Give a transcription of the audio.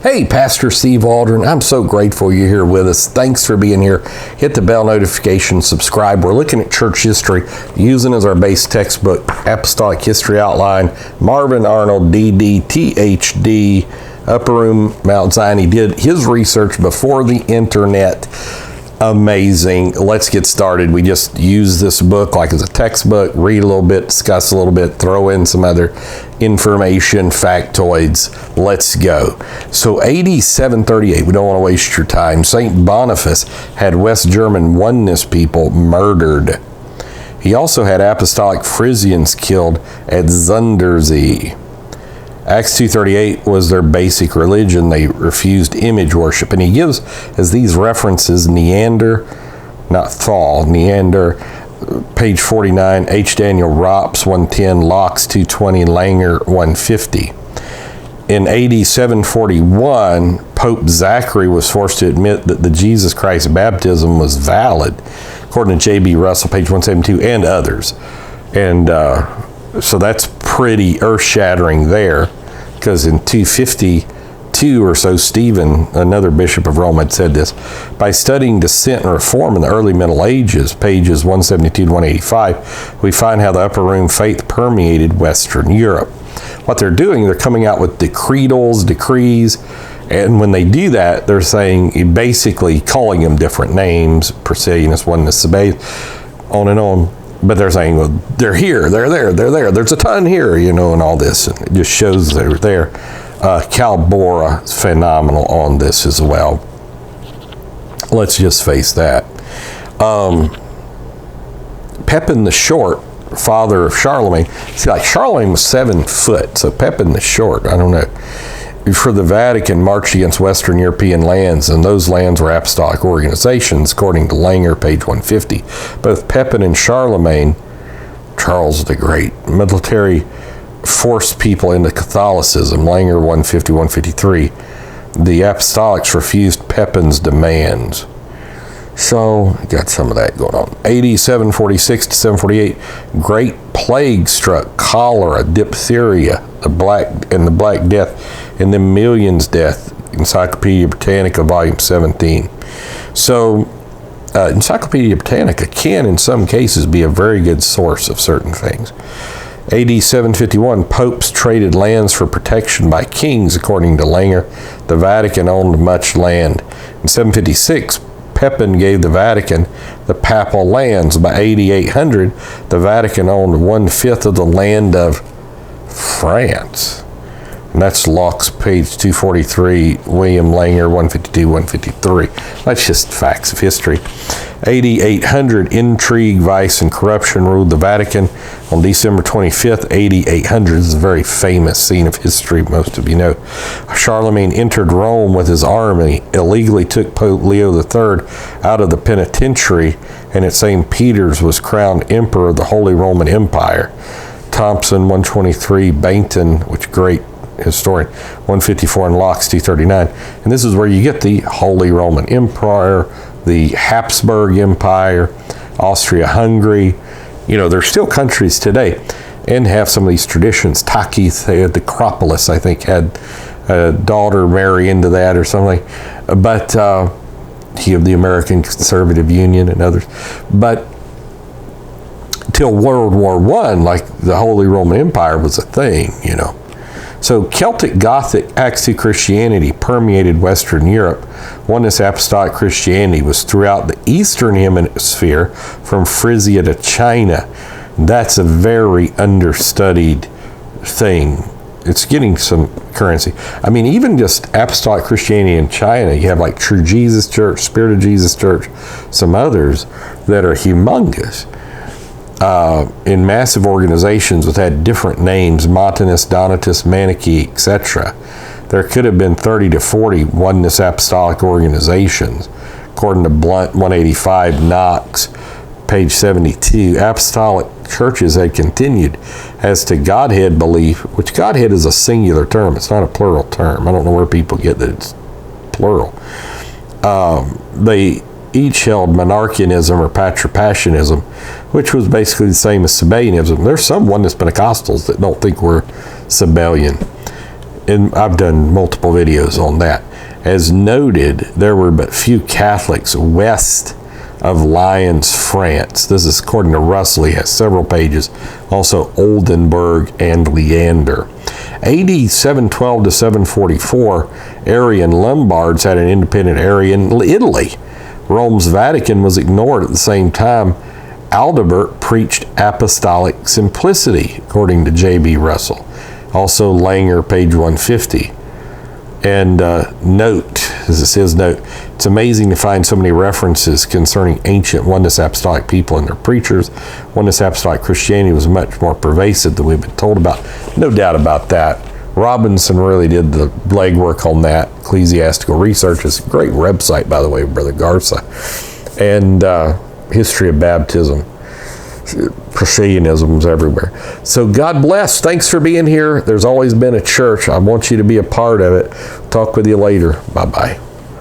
Hey, Pastor Steve Waldron, I'm so grateful you're here with us. Thanks for being here. Hit the bell notification, subscribe. We're looking at church history, using as our base textbook, Apostolic History Outline, Marvin Arnold, DD, THD, Upper Room, Mount Zion. He did his research before the internet. Amazing. Let's get started. We just use this book like as a textbook, read a little bit, discuss a little bit, throw in some other information, factoids. Let's go. So AD 738, we don't want to waste your time. St. Boniface had West German oneness people murdered. He also had apostolic Frisians killed at Zunderzee. Acts 2:38 was their basic religion. They refused image worship. And he gives as these references Neander, not Thal, Neander, page 49, H. Daniel Rops 110, Locks 220, Langer 150. In AD 741, Pope Zachary was forced to admit that the Jesus Christ baptism was valid, according to J.B. Russell, page 172, and others. And so that's pretty earth-shattering there, because in 252 or so, Stephen, another bishop of Rome, had said this. By studying dissent and reform in the early Middle Ages, pages 172 to 185, we find how the upper room faith permeated Western Europe. What they're doing, they're coming out with decretals, decrees, and when they do that, they're saying, basically calling them different names, Priscillianus, Oneness, Sabbath, on and on. But they're saying, well, they're here, they're there, they're there. There's a ton here, and all this. And it just shows they're there. Calbora is phenomenal on this as well. Let's just face that. Pepin the Short, father of Charlemagne. See, like Charlemagne was 7 foot, so Pepin the Short, I don't know. For the Vatican marched against Western European lands, and those lands were apostolic organizations, according to Langer, page 150. Both Pepin and Charlemagne, Charles the Great, military forced people into Catholicism, Langer 150, 153. The apostolics refused Pepin's demands. So, got some of that going on. AD 746 to 748, Great Plague struck, cholera, diphtheria, the Black Death, and then millions death. Encyclopedia Britannica, volume 17. So, Encyclopedia Britannica can, in some cases, be a very good source of certain things. AD 751, popes traded lands for protection by kings, according to Langer. The Vatican owned much land. In 756, Pepin gave the Vatican the papal lands. By AD 800, the Vatican owned 1/5 of the land of France. And that's Locke's page 243, William Langer 152, 153. That's just facts of history. AD 800, intrigue, vice, and corruption ruled the Vatican. On December 25th, AD 800, this is a very famous scene of history, most of you know. Charlemagne entered Rome with his army, illegally took Pope Leo III out of the penitentiary, and at St. Peter's was crowned Emperor of the Holy Roman Empire. Thompson 123, Bainton, which great historian, 154, and Locke's 239. And this is where you get the Holy Roman Empire, the Habsburg Empire, Austria-Hungary. There's still countries today and have some of these traditions. Takith, they had the Acropolis, I think, had a daughter marry into that or something. But he of the American Conservative Union and others. But till World War I, like the Holy Roman Empire was a thing, So Celtic Gothic Acts 2 Christianity permeated Western Europe. Oneness Apostolic Christianity was throughout the Eastern Hemisphere, from Frisia to China. That's a very understudied thing. It's getting some currency. I mean, even just Apostolic Christianity in China, you have like True Jesus Church, Spirit of Jesus Church, some others that are humongous. In massive organizations that had different names, Montanus, Donatus, Manichae, etc. There could have been 30 to 40 Oneness Apostolic organizations. According to Blunt 185, Knox, page 72, apostolic churches had continued. As to Godhead belief, which Godhead is a singular term, it's not a plural term. I don't know where people get that it's plural. They each held monarchianism or patripassianism, which was basically the same as Sabellianism. There's some Oneness Pentecostals that don't think we're Sabellian. and I've done multiple videos on that, as noted, there were but few Catholics west of Lyons, France. This is according to Russell. He has several pages. Also Oldenburg and Leander. AD 712 to 744, Arian Lombards had an independent area in Italy. Rome's Vatican was ignored at the same time. Aldebert preached apostolic simplicity, according to J.B. Russell. Also Langer, page 150. And note, this is his note, it's amazing to find so many references concerning ancient Oneness Apostolic people and their preachers. Oneness Apostolic Christianity was much more pervasive than we've been told about. No doubt about that. Robinson really did the legwork on that. Ecclesiastical Research is a great website, by the way, Brother Garza. And History of Baptism. Priscillianism's everywhere. So God bless. Thanks for being here. There's always been a church. I want you to be a part of it. Talk with you later. Bye-bye.